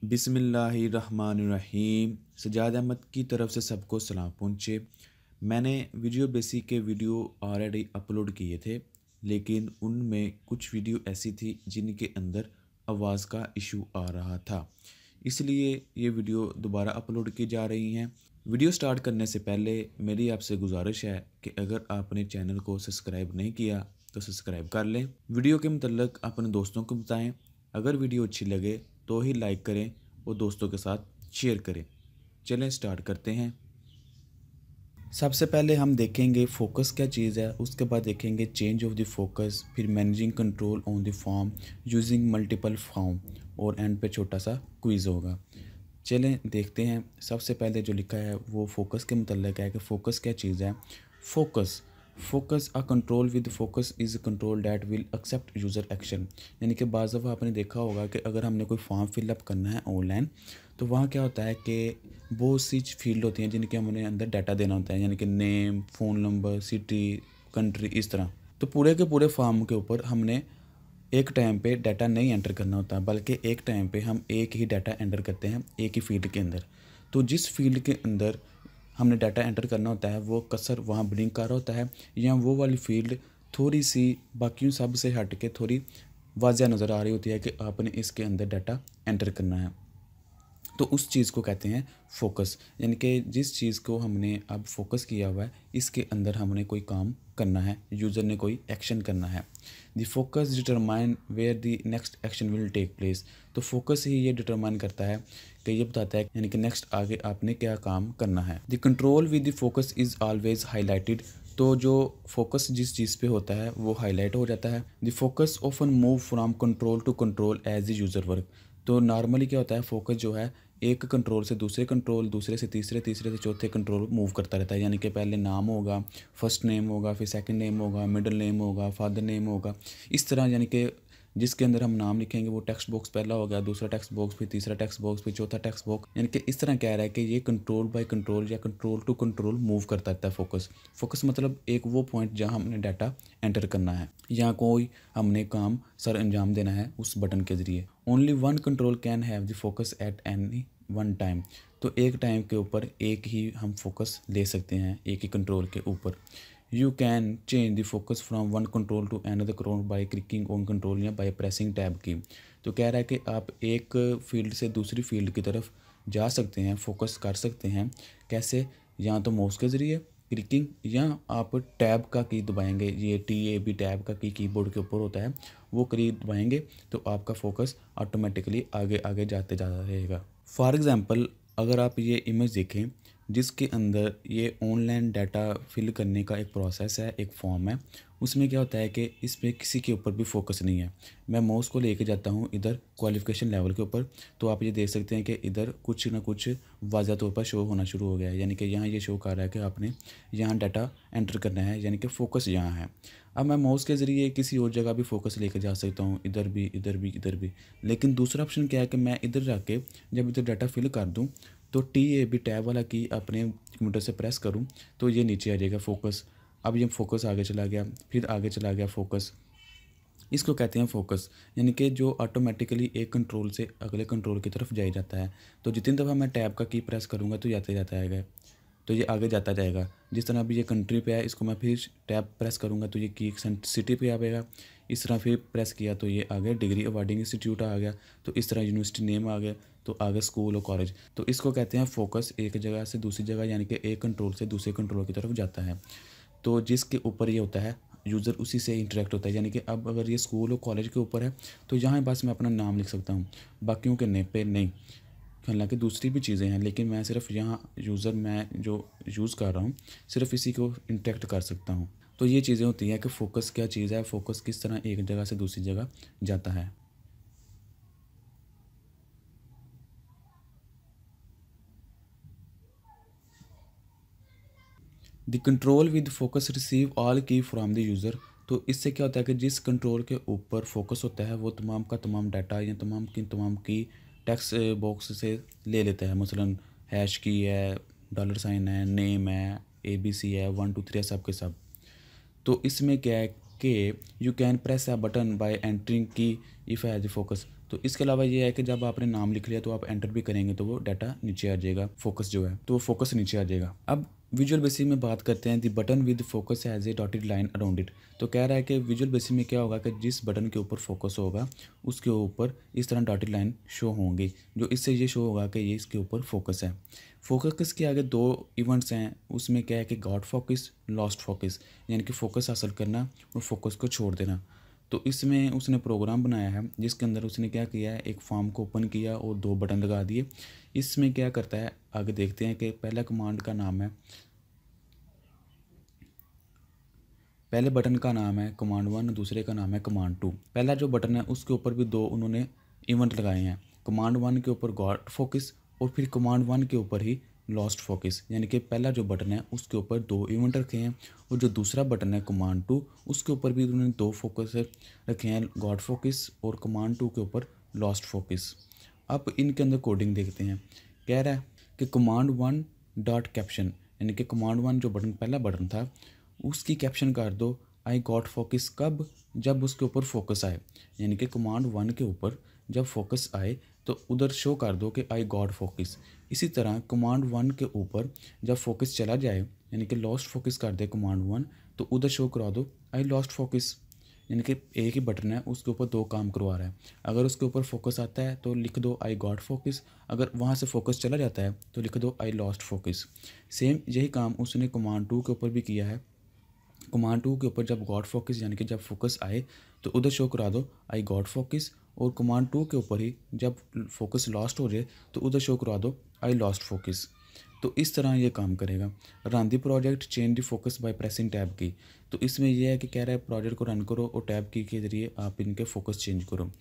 बिस्मिल्लाहिर्रहमानिर्रहीम। सजाद अहमद की तरफ से सबको सलाम पहुँचे। मैंने वीडियो बेसिक के वीडियो ऑलरेडी अपलोड किए थे, लेकिन उनमें कुछ वीडियो ऐसी थी जिनके अंदर आवाज़ का इशू आ रहा था, इसलिए ये वीडियो दोबारा अपलोड की जा रही हैं। वीडियो स्टार्ट करने से पहले मेरी आपसे गुजारिश है कि अगर आपने चैनल को सब्सक्राइब नहीं किया तो सब्सक्राइब कर लें। वीडियो के मतलब अपने दोस्तों को बताएं। अगर वीडियो अच्छी लगे तो ही लाइक करें और दोस्तों के साथ शेयर करें। चलें स्टार्ट करते हैं। सबसे पहले हम देखेंगे फोकस क्या चीज़ है, उसके बाद देखेंगे चेंज ऑफ द फोकस, फिर managing control on the form using multiple form, और एंड पे छोटा सा क्विज़ होगा। चलें देखते हैं। सबसे पहले जो लिखा है वो फोकस के मतलब है कि फोकस क्या चीज़ है। Focus a control with focus is control that will accept user action. यानी कि बाज़ दफ़ा आपने देखा होगा कि अगर हमने कोई फॉर्म फिलअप करना है ऑनलाइन, तो वहाँ क्या होता है कि बहुत सी फील्ड होती हैं जिनके हमने अंदर डाटा देना होता है, यानी कि name, phone number, city, country, इस तरह। तो पूरे के पूरे फॉर्म के ऊपर हमने एक टाइम पे डाटा नहीं एंटर करना होता, बल्कि एक टाइम पे हम एक ही डाटा एंटर करते हैं एक ही फील्ड के अंदर। तो जिस फील्ड के अंदर हमने डाटा एंटर करना होता है वो कर्सर वहाँ ब्लिंक कर रहा होता है, या वो वाली फील्ड थोड़ी सी बाकियों सब से हट के थोड़ी वाज़िया नज़र आ रही होती है कि आपने इसके अंदर डाटा एंटर करना है। तो उस चीज़ को कहते हैं फोकस। यानी कि जिस चीज़ को हमने अब फोकस किया हुआ है इसके अंदर हमने कोई काम करना है, यूज़र ने कोई एक्शन करना है। The focus determine where the next action will take place. तो फोकस ही ये डिटरमाइन करता है कि ये बताता है यानी कि नेक्स्ट आगे आपने क्या काम करना है। The control with the focus is always highlighted. तो जो फोकस जिस चीज़ पे होता है वो हाईलाइट हो जाता है। The focus often move from control to control as the user work. तो नॉर्मली क्या होता है, फोकस जो है एक कंट्रोल से दूसरे कंट्रोल, दूसरे से तीसरे, तीसरे से चौथे कंट्रोल मूव करता रहता है। यानी कि पहले नाम होगा, फर्स्ट नेम होगा, फिर सेकंड नेम होगा, मिडिल नेम होगा, फादर नेम होगा, इस तरह। यानी कि जिसके अंदर हम नाम लिखेंगे वो टेक्स्ट बॉक्स पहला हो गया, दूसरा टेक्स्ट बॉक्स, फिर तीसरा टेक्स्ट बॉक्स, फिर चौथा टेक्स्ट बॉक्स। यानी कि इस तरह कह रहा है कि ये कंट्रोल बाय कंट्रोल या कंट्रोल टू कंट्रोल मूव करता रहता है फोकस मतलब एक वो पॉइंट जहाँ हमने डाटा एंटर करना है या कोई हमने काम सर अंजाम देना है उस बटन के ज़रिए। Only one control can have the focus at any one time. तो एक टाइम के ऊपर एक ही हम फोकस ले सकते हैं, एक ही कंट्रोल के ऊपर। You can change the focus from one control to another control by clicking on control या बाय प्रेसिंग टैब की। तो कह रहा है कि आप एक फील्ड से दूसरी फील्ड की तरफ जा सकते हैं, फोकस कर सकते हैं। कैसे? या तो माउस के ज़रिए क्लिकिंग, या आप टैब का की दबाएंगे, ये TAB टैब का की कीबोर्ड के ऊपर होता है, वो की दबाएंगे तो आपका फोकस ऑटोमेटिकली आगे आगे जाते जा रहेगा। फॉर एग्ज़ाम्पल अगर आप ये इमेज देखें जिसके अंदर ये ऑनलाइन डाटा फिल करने का एक प्रोसेस है, एक फॉर्म है, उसमें क्या होता है कि इसमें किसी के ऊपर भी फोकस नहीं है। मैं माउस को लेके जाता हूँ इधर क्वालिफिकेशन लेवल के ऊपर, तो आप ये देख सकते हैं कि इधर कुछ ना कुछ वाज़ह तौर पर शो होना शुरू हो गया है। यानी कि यहाँ ये शो कर रहा है कि आपने यहाँ डाटा एंटर करना है, यानी कि फ़ोकस यहाँ है। अब मैं माउस के ज़रिए किसी और जगह भी फोकस लेके जा सकता हूँ, इधर भी, इधर भी, इधर भी। लेकिन दूसरा ऑप्शन क्या है कि मैं इधर जाके जब इधर डाटा फिल कर दूँ तो TAB टैब वाला की अपने कंप्यूटर से प्रेस करूँ तो ये नीचे आ जाएगा फोकस। अब ये फोकस आगे चला गया, फिर आगे चला गया फोकस। इसको कहते हैं फोकस, यानी कि जो ऑटोमेटिकली एक कंट्रोल से अगले कंट्रोल की तरफ जाया जाता है। तो जितनी दफ़ा मैं टैब का की प्रेस करूँगा तो जाते जाता है, तो ये आगे जाता जाएगा। जिस तरह अभी ये कंट्री पे है, इसको मैं फिर टैब प्रेस करूँगा तो ये की सिटी पे आएगा। इस तरह फिर प्रेस किया तो ये आ गया डिग्री अवार्डिंग इंस्टीट्यूट आ गया। तो इस तरह यूनिवर्सिटी नेम आ गया, तो आगे स्कूल और कॉलेज। तो इसको कहते हैं फोकस, एक जगह से दूसरी जगह, यानी कि एक कंट्रोल से दूसरे कंट्रोल की तरफ जाता है। तो जिसके ऊपर ये होता है यूज़र उसी से इंटरेक्ट होता है। यानी कि अब अगर ये स्कूल और कॉलेज के ऊपर है तो यहाँ बस मैं अपना नाम लिख सकता हूँ, बाकियों के नेम पे नहीं। हालांकि दूसरी भी चीज़ें हैं लेकिन मैं सिर्फ यहाँ यूज़र मैं जो यूज़ कर रहा हूँ सिर्फ इसी को इंटरेक्ट कर सकता हूँ। तो ये चीज़ें होती हैं कि फ़ोकस क्या चीज़ है, फ़ोकस किस तरह एक जगह से दूसरी जगह जाता है। The control with focus receive all की फ्रॉम द यूज़र। तो इससे क्या होता है कि जिस कंट्रोल के ऊपर फोकस होता है वो तमाम का तमाम डाटा या तमाम की टेक्स्ट बॉक्स से ले लेता है। मसलन हैश की है, डॉलर साइन है, नेम है, ABC है, 1 2 3 है, सब के सब। तो इसमें क्या है कि you can press a button bye entering की इफ़ हैज़ फोकस। तो इसके अलावा ये है कि जब आपने नाम लिख लिया तो आप एंटर भी करेंगे तो वो डाटा नीचे आ जाएगा, फोकस जो है तो वो फोकस नीचे आ जाएगा। अब विजुअल बेसिक में बात करते हैं, दी button with focus has a dotted line around it. तो कह रहा है कि विजुअल बेसिक में क्या होगा कि जिस बटन के ऊपर फोकस होगा उसके ऊपर इस तरह डॉटेड लाइन शो होंगी, जो इससे ये शो होगा कि ये इसके ऊपर फोकस है। फोकस के आगे दो इवेंट्स हैं, उसमें क्या है कि गॉट फोकस, लॉस्ट फोकस, यानी कि फोकस हासिल करना और फोकस को छोड़ देना। तो इसमें उसने प्रोग्राम बनाया है जिसके अंदर उसने क्या किया है, एक फॉर्म को ओपन किया और दो बटन लगा दिए। इसमें क्या करता है आगे देखते हैं कि पहला कमांड का नाम है, पहले बटन का नाम है कमांड 1, दूसरे का नाम है कमांड 2। पहला जो बटन है उसके ऊपर भी दो उन्होंने इवेंट लगाए हैं, कमांड 1 के ऊपर गॉट फोकस और फिर कमांड 1 के ऊपर ही लॉस्ट फोकस, यानी कि पहला जो बटन है उसके ऊपर दो इवेंट रखे हैं और जो दूसरा बटन है कमांड 2 उसके ऊपर भी उन्होंने दो फोकस रखे हैं, गॉड फोकस और कमांड 2 के ऊपर लॉस्ट फोकस। अब इनके अंदर कोडिंग देखते हैं। कह रहा है कि कमांड 1 डॉट कैप्शन, यानी कि कमांड 1 जो बटन पहला बटन था उसकी कैप्शन कर दो आई गॉट फोकस, कब, जब उसके ऊपर फोकस आए, यानी कि कमांड 1 के ऊपर जब फोकस आए तो उधर शो कर दो कि आई गॉट फोकस। इसी तरह कमांड 1 के ऊपर जब फोकस चला जाए यानी कि लॉस्ट फोकस कर दे कमांड 1 तो उधर शो करा दो आई लॉस्ट फोकस, यानी कि एक ही बटन है उसके ऊपर दो काम करवा रहा है। अगर उसके ऊपर फोकस आता है तो लिख दो आई गॉट फोकस, अगर वहाँ से फोकस चला जाता है तो लिख दो आई लॉस्ट फोकस। सेम यही काम उसने कमांड 2 के ऊपर भी किया है। कमांड 2 के ऊपर जब गॉट फोकस यानी कि जब फोकस आए तो उधर शो करा दो आई गॉट फोकस, और कमांड 2 के ऊपर ही जब फोकस लॉस्ट हो जाए तो उधर शो करा दो आई लॉस्ट फोकस। तो इस तरह ये काम करेगा। Run the project change the focus bye pressing tab key. तो इसमें यह है कि कह रहा है प्रोजेक्ट को रन करो और टैब की के ज़रिए आप इनके फोकस चेंज करो।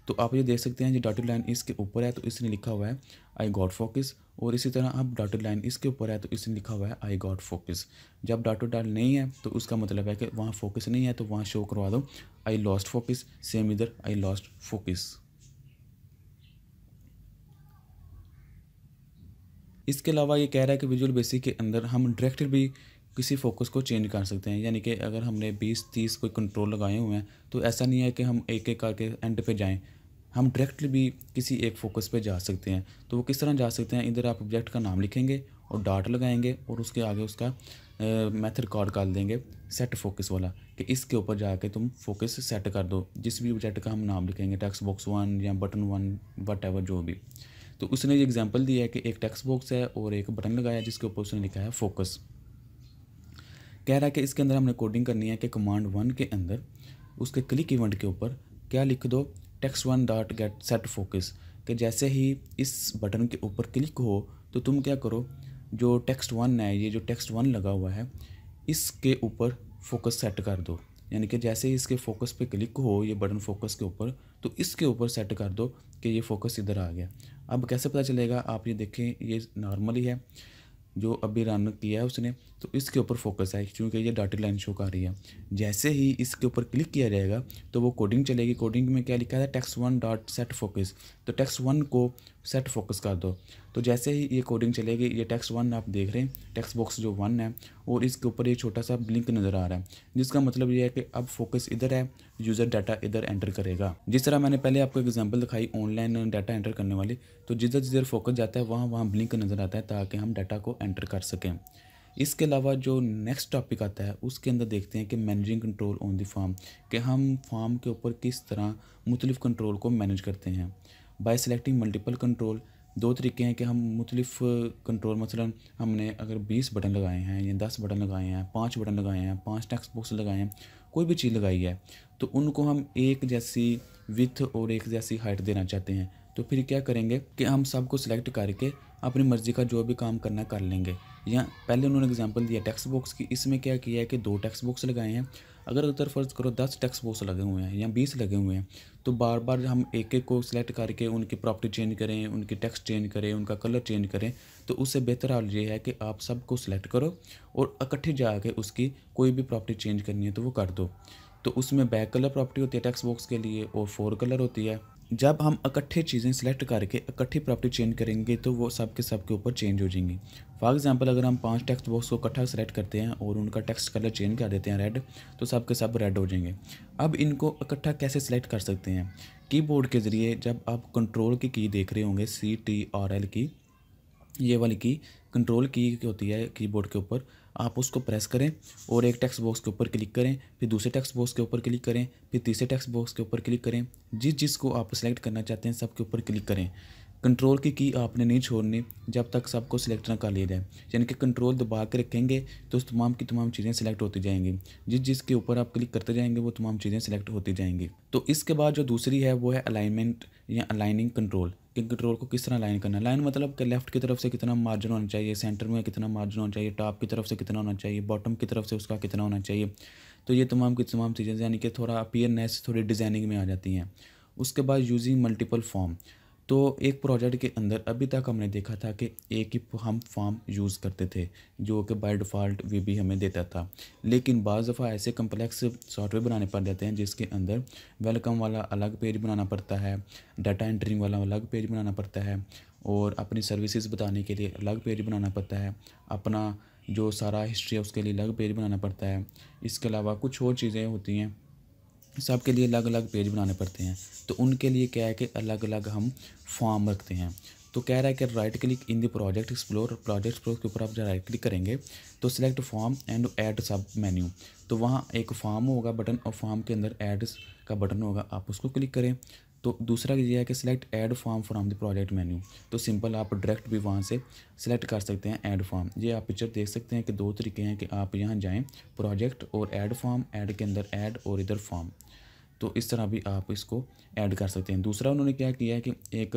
तो आप ये देख सकते हैं ये डॉटेड लाइन इसके ऊपर है तो इसने लिखा हुआ है आई गॉट फोकस, और इसी तरह अब डॉटेड लाइन इसके ऊपर है तो इसने लिखा हुआ है आई गॉट फोकस। जब डॉटेड लाइन नहीं है तो उसका मतलब है कि वहाँ फोकस नहीं है तो वहाँ शो करवा दो आई लॉस्ट फोकस। सेम इधर आई लॉस्ट फोकस। इसके अलावा ये कह रहा है कि विजुअल बेसिक के अंदर हम डायरेक्ट भी किसी फोकस को चेंज कर सकते हैं, यानी कि अगर हमने 20-30 कोई कंट्रोल लगाए हुए हैं तो ऐसा नहीं है कि हम एक एक करके एंड पे जाएं, हम डायरेक्टली भी किसी एक फोकस पे जा सकते हैं। तो वो किस तरह जा सकते हैं, इधर आप ऑब्जेक्ट का नाम लिखेंगे और डॉट लगाएंगे और उसके आगे उसका मेथड कॉल कर देंगे सेट फोकस वाला कि इसके ऊपर जाके तुम फोकस सेट कर दो। जिस भी ऑब्जेक्ट का हम नाम लिखेंगे, टेक्स्ट बॉक्स 1 या बटन 1 वट एवर जो भी। तो उसने ये एग्जांपल दिया है कि एक टेक्स्ट बॉक्स है और एक बटन लगाया जिसके ऊपर उसने लिखा है फोकस। कह रहा है कि इसके अंदर हमने कोडिंग करनी है कि कमांड 1 के अंदर उसके क्लिक इवेंट के ऊपर क्या लिख दो text 1 dot get set focus, कि जैसे ही इस बटन के ऊपर क्लिक हो तो तुम क्या करो, जो टेक्स्ट 1 है, ये जो टेक्स्ट 1 लगा हुआ है इसके ऊपर फोकस सेट कर दो, यानी कि जैसे ही इसके फोकस पे क्लिक हो ये बटन फोकस के ऊपर तो इसके ऊपर सेट कर दो कि ये फोकस इधर आ गया। अब कैसे पता चलेगा, आप ये देखें ये नॉर्मली है जो अभी रन किया है उसने, तो इसके ऊपर फोकस है क्योंकि ये डॉटेड लाइन शो कर रही है। जैसे ही इसके ऊपर क्लिक किया जाएगा तो वो कोडिंग चलेगी। कोडिंग में क्या लिखा है टेक्स्ट 1 डॉट सेट फोकस, तो टेक्स्ट 1 को सेट फोकस कर दो। तो जैसे ही ये कोडिंग चलेगी, ये टेक्स्ट 1 आप देख रहे हैं टेक्स्ट बॉक्स जो 1 है और इसके ऊपर ये छोटा सा ब्लिंक नज़र आ रहा है, जिसका मतलब ये है कि अब फोकस इधर है, यूज़र डाटा इधर एंटर करेगा। जिस तरह मैंने पहले आपको एग्जांपल दिखाई ऑनलाइन डाटा एंटर करने वाली, तो जिधर जिधर फोकस जाता है वहाँ वहाँ ब्लिंक नज़र आता है ताकि हम डाटा को एंटर कर सकें। इसके अलावा जो नेक्स्ट टॉपिक आता है उसके अंदर देखते हैं कि managing control on the farm, कि हम फार्म के ऊपर किस तरह मुख्तलिफ कंट्रोल को मैनेज करते हैं। बाय सेलेक्टिंग मल्टीपल कंट्रोल, दो तरीके हैं कि हम मुख्तलिफ कंट्रोल, मसलन हमने अगर 20 बटन लगाए हैं या 10 बटन लगाए हैं, 5 बटन लगाए हैं, 5 टेक्स्ट बॉक्स लगाए हैं, कोई भी चीज़ लगाई है तो उनको हम एक जैसी विथ और एक जैसी हाइट देना चाहते हैं। तो फिर क्या करेंगे कि हम सबको सिलेक्ट करके अपनी मर्ज़ी का जो भी काम करना कर लेंगे। या पहले उन्होंने एग्जांपल दिया टेक्स्ट बॉक्स की, इसमें क्या किया है कि 2 टेक्स्ट बॉक्स लगाए हैं। अगर उधर फ़र्ज़ करो 10 टेक्स्ट बॉक्स लगे हुए हैं या 20 लगे हुए हैं तो बार बार हम एक एक को सिलेक्ट करके उनकी प्रॉपर्टी चेंज करें, उनकी टेक्स्ट चेंज करें, उनका कलर चेंज करें, तो उससे बेहतर हाल ये है कि आप सबको सिलेक्ट करो और इकट्ठे जाके उसकी कोई भी प्रॉपर्टी चेंज करनी है तो वो कर दो। तो उसमें बैक कलर प्रॉपर्टी होती है टेक्स्ट बॉक्स के लिए और 4 कलर होती है। जब हम इकट्ठे चीज़ें सेलेक्ट करके इकट्ठी प्रॉपर्टी चेंज करेंगे तो वो सब के सब के ऊपर चेंज हो जाएंगी। फॉर एग्जांपल अगर हम 5 टेक्स्ट बॉक्स को इकट्ठा सेलेक्ट करते हैं और उनका टेक्स्ट कलर चेंज कर देते हैं रेड, तो सब के सब रेड हो जाएंगे। अब इनको इकट्ठा कैसे सेलेक्ट कर सकते हैं, कीबोर्ड के ज़रिए जब आप कंट्रोल की देख रहे होंगे CTRL की, ये वाली की कंट्रोल की होती है कीबोर्ड के ऊपर, आप उसको प्रेस करें और एक टेक्स्ट बॉक्स के ऊपर क्लिक करें, फिर दूसरे टेक्स्ट बॉक्स के ऊपर क्लिक करें, फिर तीसरे टेक्स्ट बॉक्स के ऊपर क्लिक करें। जिसको आप सेलेक्ट करना चाहते हैं सब के ऊपर क्लिक करें। कंट्रोल की आपने नहीं छोड़नी जब तक सबको सिलेक्ट ना कर लिया जाए, यानी कि कंट्रोल दबा के रखेंगे तो तमाम की तमाम चीज़ें सेलेक्ट होती जाएंगी। जिसके ऊपर आप क्लिक करते जाएंगे वो तमाम चीज़ें सेलेक्ट होती जाएंगी। तो इसके बाद जो दूसरी है वो है अलाइनमेंट या अलाइनिंग कंट्रोल, कि कंट्रोल को किस तरह लाइन करना है। लाइन मतलब कि लेफ्ट की तरफ से कितना मार्जिन होना चाहिए, सेंटर में कितना मार्जिन होना चाहिए, टॉप की तरफ से कितना होना चाहिए, बॉटम की तरफ से उसका कितना होना चाहिए। तो ये तमाम की तमाम चीज़ें यानी कि थोड़ा अपीयरनेस थोड़ी डिज़ाइनिंग में आ जाती हैं। उसके बाद यूजिंग मल्टीपल फॉर्म, तो एक प्रोजेक्ट के अंदर अभी तक हमने देखा था कि एक ही हम फॉर्म यूज़ करते थे जो कि बाय डिफ़ॉल्ट वे भी हमें देता था। लेकिन बाज़ दफ़ा ऐसे कम्प्लेक्स सॉफ्टवेयर बनाने पड़ जाते हैं जिसके अंदर वेलकम वाला अलग पेज बनाना पड़ता है, डाटा एंट्रिंग वाला अलग पेज बनाना पड़ता है, और अपनी सर्विसेज बताने के लिए अलग पेज बनाना पड़ता है, अपना जो सारा हिस्ट्री है उसके लिए अलग पेज बनाना पड़ता है। इसके अलावा कुछ और चीज़ें होती हैं, सबके लिए अलग अलग पेज बनाने पड़ते हैं। तो उनके लिए क्या है कि अलग अलग हम फॉर्म रखते हैं। तो कह रहा है कि right click in the project explore के ऊपर आप जब राइट क्लिक करेंगे तो सिलेक्ट फॉर्म एंड ऐड सब मेन्यू, तो वहाँ एक फॉर्म होगा बटन और फॉर्म के अंदर ऐड का बटन होगा, आप उसको क्लिक करें। तो दूसरा ये है कि select add form from the project menu, तो सिंपल आप डायरेक्ट भी वहाँ से सिलेक्ट कर सकते हैं ऐड फॉर्म। ये आप पिक्चर देख सकते हैं कि दो तरीके हैं कि आप यहाँ जाएँ प्रोजेक्ट और ऐड फॉर्म, ऐड के अंदर ऐड और इधर फॉर्म, तो इस तरह भी आप इसको ऐड कर सकते हैं। दूसरा उन्होंने क्या किया है कि एक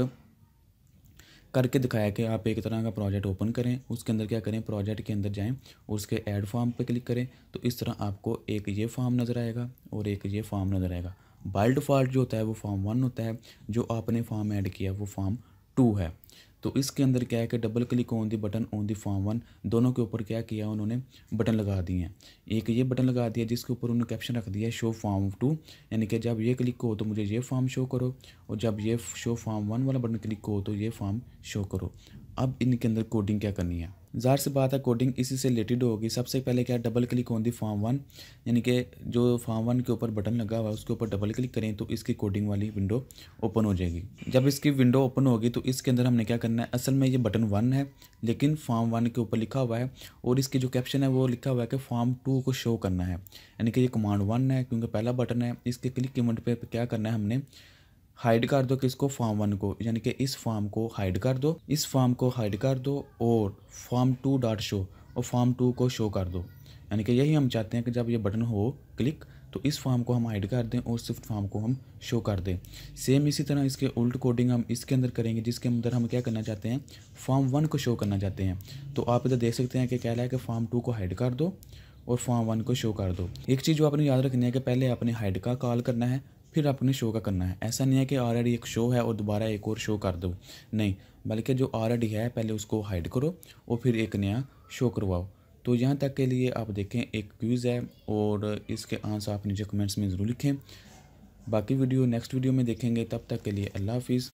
करके दिखाया कि आप एक तरह का प्रोजेक्ट ओपन करें, उसके अंदर क्या करें, प्रोजेक्ट के अंदर जाएं और उसके ऐड फॉर्म पे क्लिक करें, तो इस तरह आपको एक ये फॉर्म नज़र आएगा और एक ये फॉर्म नज़र आएगा। बाय डिफ़ॉल्ट जो होता है वो फॉर्म 1 होता है, जो आपने फॉर्म ऐड किया वो फॉर्म 2 है। तो इसके अंदर क्या है कि double click on the button on the form 1, दोनों के ऊपर क्या किया उन्होंने बटन लगा दिए हैं। एक ये बटन लगा दिया जिसके ऊपर उन्होंने कैप्शन रख दिया है शो फॉर्म 2, यानी कि जब ये क्लिक हो तो मुझे ये फॉर्म शो करो, और जब ये शो फॉर्म 1 वाला बटन क्लिक हो तो ये फॉर्म शो करो। अब इनके अंदर कोडिंग क्या करनी है, ज़ाहिर सी बात है कोडिंग इसी से रिलेटेड होगी। सबसे पहले क्या double click on the form 1, यानी कि जो फॉर्म 1 के ऊपर बटन लगा हुआ है उसके ऊपर डबल क्लिक करें तो इसकी कोडिंग वाली विंडो ओपन हो जाएगी। जब इसकी विंडो ओपन होगी तो इसके अंदर हमने क्या करना है, असल में ये बटन 1 है लेकिन फॉर्म 1 के ऊपर लिखा हुआ है और इसकी जो कैप्शन है वो लिखा हुआ है कि फॉर्म 2 को शो करना है, यानी कि ये कमांड 1 है क्योंकि पहला बटन है। इसके क्लिक इवेंट पे क्या करना है, हमने हाइड कर दो किसको, फॉर्म 1 को, यानी कि इस फॉर्म को हाइड कर दो, इस फॉर्म को हाइड कर दो और फॉर्म 2 डॉट शो और फॉर्म 2 को शो कर दो। यानी कि यही हम चाहते हैं कि जब ये बटन हो क्लिक तो इस फॉर्म को हम हाइड कर दें और सिर्फ फॉर्म को हम शो कर दें। सेम इसी तरह इसके उल्ट कोडिंग हम इसके अंदर करेंगे जिसके अंदर हम क्या करना चाहते हैं, फॉर्म 1 को शो करना चाहते हैं। तो आप इधर देख सकते हैं कि कह रहा है कि फॉर्म 2 को हाइड कर दो और फॉर्म 1 को शो कर दो। एक चीज़ जो आपने याद रखनी है कि पहले आपने हाइड का कॉल करना है फिर आपने शो का करना है। ऐसा नहीं है कि ऑलरेडी एक शो है और दोबारा एक और शो कर दो, नहीं, बल्कि जो ऑलरेडी है पहले उसको हाइड करो और फिर एक नया शो करवाओ। तो यहाँ तक के लिए आप देखें एक क्विज़ है और इसके आंसर आप नीचे कमेंट्स में ज़रूर लिखें। बाकी वीडियो नेक्स्ट वीडियो में देखेंगे, तब तक के लिए अल्लाह हाफिज़।